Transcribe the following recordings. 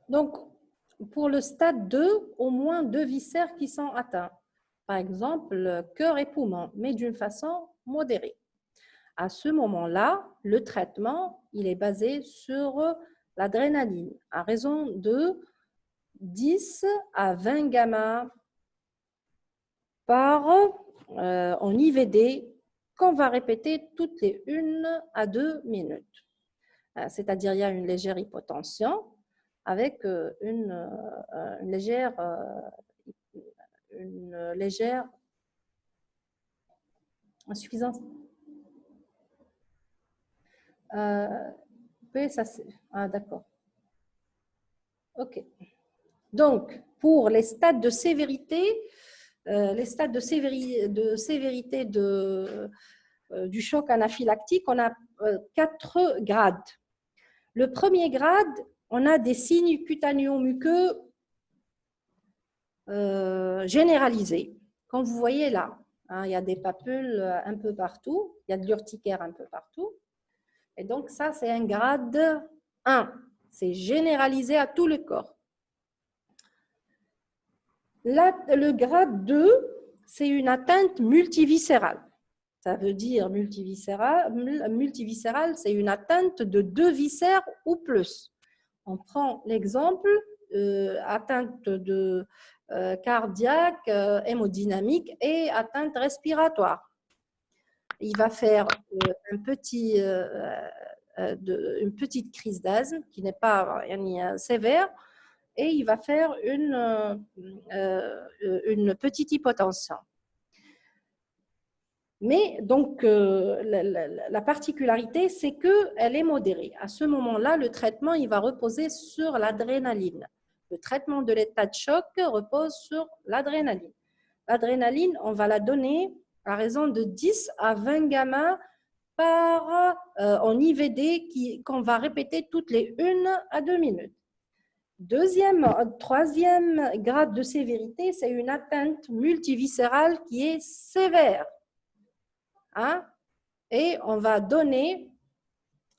Donc, pour le stade 2, au moins 2 viscères qui sont atteints. Par exemple, cœur et poumon, mais d'une façon modérée. À ce moment-là, le traitement, il est basé sur l'adrénaline, à raison de 10 à 20 gamma par en IVD, qu'on va répéter toutes les 1 à 2 minutes. C'est-à-dire, il y a une légère hypotension avec une légère insuffisance. Ça, d'accord. OK. Donc, pour les stades de sévérité, du choc anaphylactique, on a 4 grades. Le premier grade, on a des signes cutanéo-muqueux généralisés. Comme vous voyez là, hein, il y a des papules un peu partout, il y a de l'urticaire un peu partout. Et donc, ça, c'est un grade 1. C'est généralisé à tout le corps. Là, le grade 2, c'est une atteinte multiviscérale. Ça veut dire multiviscérale, c'est une atteinte de 2 viscères ou plus. On prend l'exemple, atteinte de cardiaque, hémodynamique et atteinte respiratoire. Il va faire une petite crise d'asthme qui n'est pas sévère et il va faire une petite hypotension. Mais donc, la particularité, c'est qu'elle est modérée. À ce moment-là, le traitement, il va reposer sur l'adrénaline. Le traitement de l'état de choc repose sur l'adrénaline. L'adrénaline, on va la donner à raison de 10 à 20 gamma en IVD qu'on va répéter toutes les 1 à 2 minutes. Troisième grade de sévérité, c'est une atteinte multiviscérale qui est sévère. Hein? Et on va donner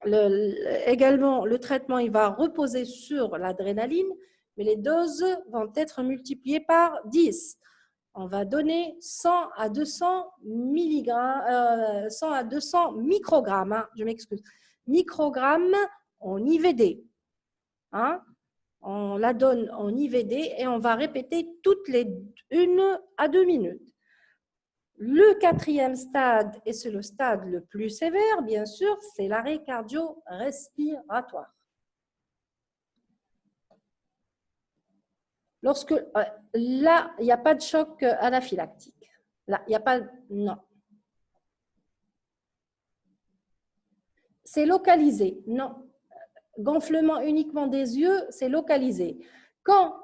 également le traitement, il va reposer sur l'adrénaline, mais les doses vont être multipliées par 10. On va donner 100 à 200 microgrammes, hein, je m'excuse, microgrammes en IVD. Hein? On la donne en IVD et on va répéter toutes les 1 à 2 minutes. Le 4e stade, et c'est le stade le plus sévère, bien sûr, c'est l'arrêt cardio-respiratoire. Lorsque, là, il n'y a pas de choc anaphylactique. Là, il n'y a pas, non. C'est localisé, non. Gonflement uniquement des yeux, c'est localisé. Quand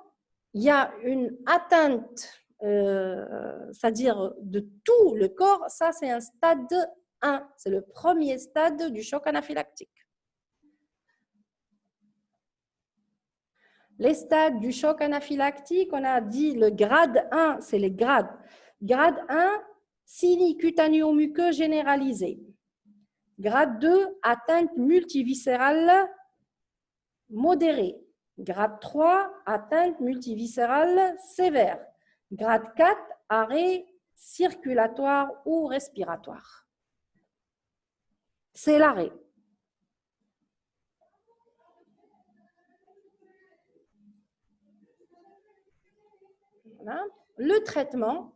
il y a une atteinte, c'est-à-dire de tout le corps, ça c'est un stade 1. C'est le premier stade du choc anaphylactique. Les stades du choc anaphylactique, on a dit le grade 1, c'est les grades. Grade 1, signe cutanéo-muqueux généralisé. Grade 2, atteinte multiviscérale modérée. Grade 3, atteinte multiviscérale sévère. Grade 4, arrêt circulatoire ou respiratoire. C'est l'arrêt. Voilà. Le traitement,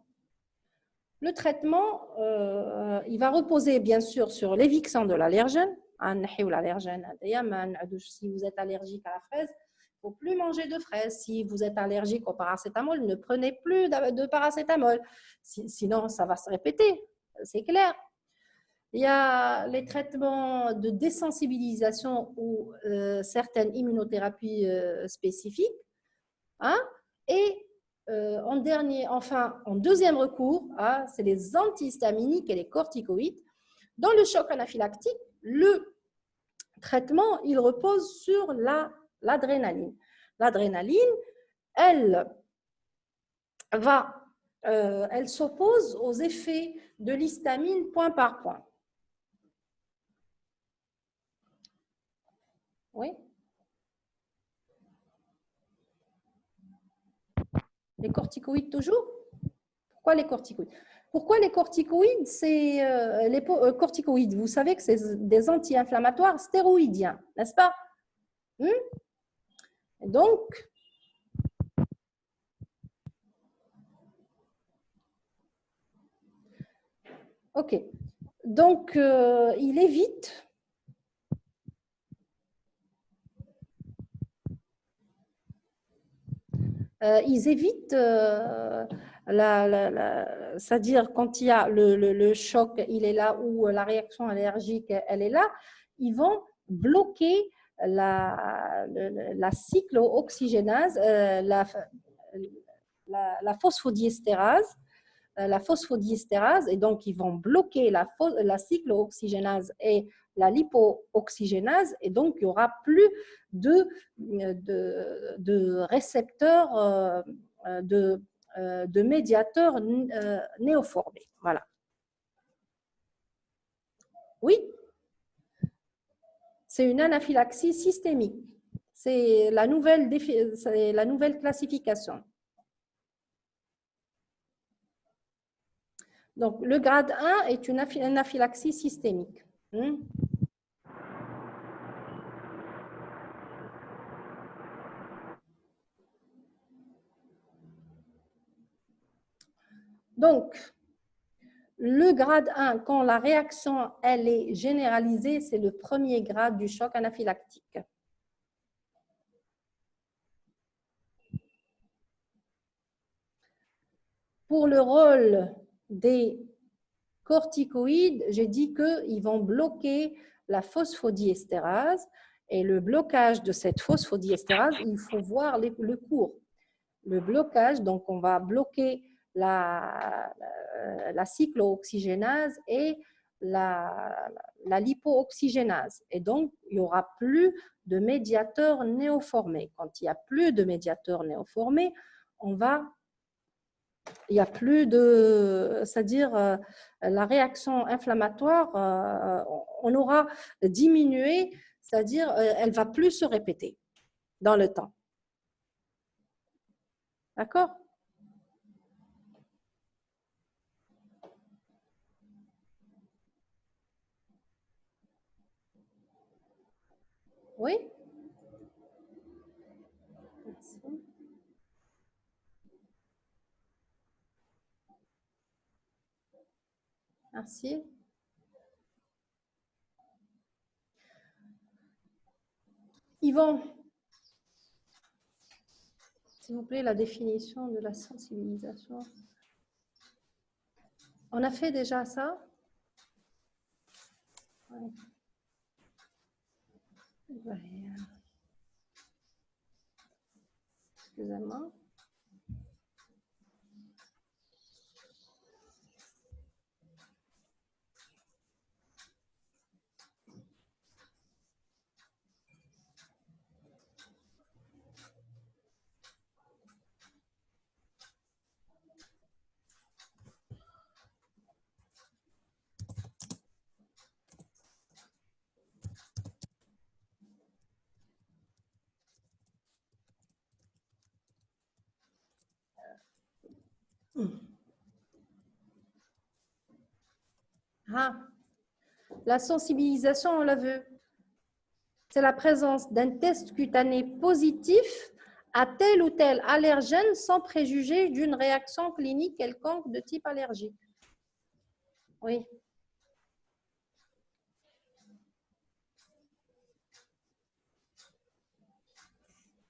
il va reposer bien sûr sur l'éviction de l'allergène. Si vous êtes allergique à la fraise, il ne faut plus manger de fraises. Si vous êtes allergique au paracétamol, ne prenez plus de paracétamol. Sinon, ça va se répéter, c'est clair. Il y a les traitements de désensibilisation ou certaines immunothérapies spécifiques. Hein, et en deuxième recours, hein, c'est les antihistaminiques et les corticoïdes. Dans le choc anaphylactique, le traitement, il repose sur l'adrénaline. L'adrénaline, elle s'oppose aux effets de l'histamine point par point. Oui. Les corticoïdes toujours? Pourquoi les corticoïdes? Pourquoi les corticoïdes? C'est corticoïdes. Vous savez que c'est des anti-inflammatoires stéroïdiens, n'est-ce pas? Donc, ok. Donc, il évite ils évitent, c'est-à-dire quand il y a le choc, il est là, ou la réaction allergique, elle est là, ils vont bloquer la cyclooxygénase, la phosphodiesterase, et donc ils vont bloquer la cyclooxygénase et la lipooxygénase, et donc il n'y aura plus de récepteurs, de médiateurs néoformés. Voilà. Oui, c'est une anaphylaxie systémique. C'est la nouvelle classification. Donc, le grade 1 est une anaphylaxie systémique. Donc, le grade 1, quand la réaction elle est généralisée, c'est le premier grade du choc anaphylactique. Pour le rôle des corticoïdes, j'ai dit qu'ils vont bloquer la phosphodiesterase, et le blocage de cette phosphodiesterase, il faut voir le cours. Le blocage, donc on va bloquer la cyclooxygénase et la lipooxygénase. Et donc, il n'y aura plus de médiateurs néoformés. Quand il n'y a plus de médiateurs néoformés, il n'y a plus de, c'est-à-dire la réaction inflammatoire, on aura diminué, c'est-à-dire elle ne va plus se répéter dans le temps. D'accord? Oui? Merci. Merci. Yvon, s'il vous plaît, la définition de la sensibilisation. On a fait déjà ça? Ouais. Excusez-moi. Ah, la sensibilisation, on l'a vu. C'est la présence d'un test cutané positif à tel ou tel allergène sans préjuger d'une réaction clinique quelconque de type allergique. Oui.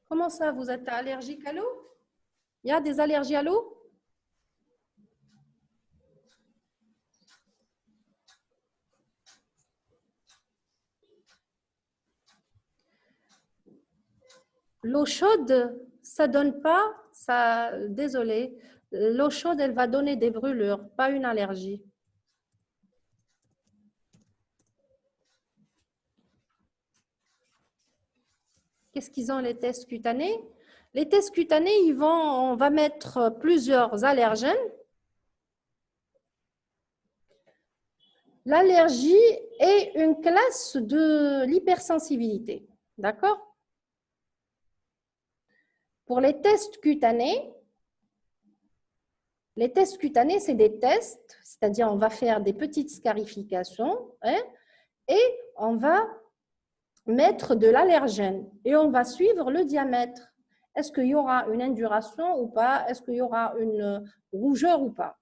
Comment ça, vous êtes allergique à l'eau? Il y a des allergies à l'eau? L'eau chaude, ça donne pas, ça, désolé, l'eau chaude, elle va donner des brûlures, pas une allergie. Qu'est-ce qu'ils ont les tests cutanés? Les tests cutanés, on va mettre plusieurs allergènes. L'allergie est une classe de l'hypersensibilité. D'accord? Pour les tests cutanés, Les tests cutanés, c'est des tests, c'est-à-dire on va faire des petites scarifications hein, et on va mettre de l'allergène et on va suivre le diamètre. Est-ce qu'il y aura une induration ou pas? Est-ce qu'il y aura une rougeur ou pas?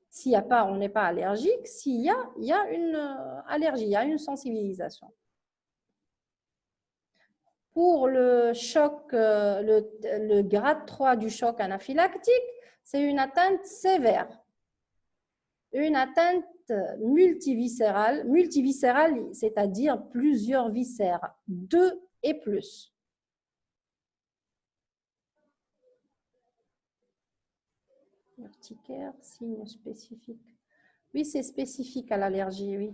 S'il n'y a pas, on n'est pas allergique. S'il y a une allergie, il y a une sensibilisation. Pour le choc, le grade 3 du choc anaphylactique, c'est une atteinte sévère. Une atteinte multiviscérale, c'est-à-dire plusieurs viscères, 2 et plus. Urticaire, signe spécifique. Oui, c'est spécifique à l'allergie, oui.